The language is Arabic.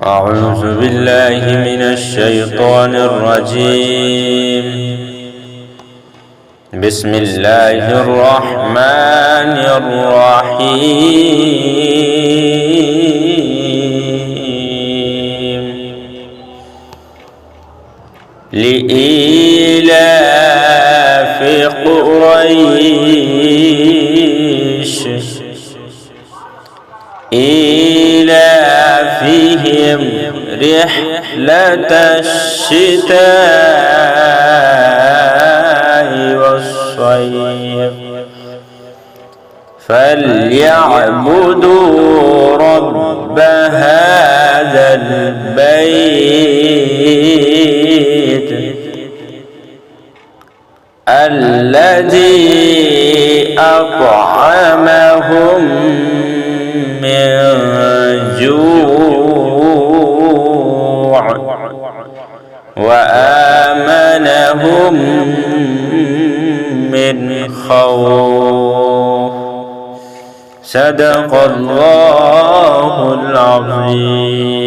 أعوذ بالله من الشيطان الرجيم. بسم الله الرحمن الرحيم. لإيلاف قريش إيلافهم رحلة الشتاء والصيف فليعبدوا رب هذا البيت الذي أطعمهم من جوع وآمنهم من خوف. صدق الله العظيم.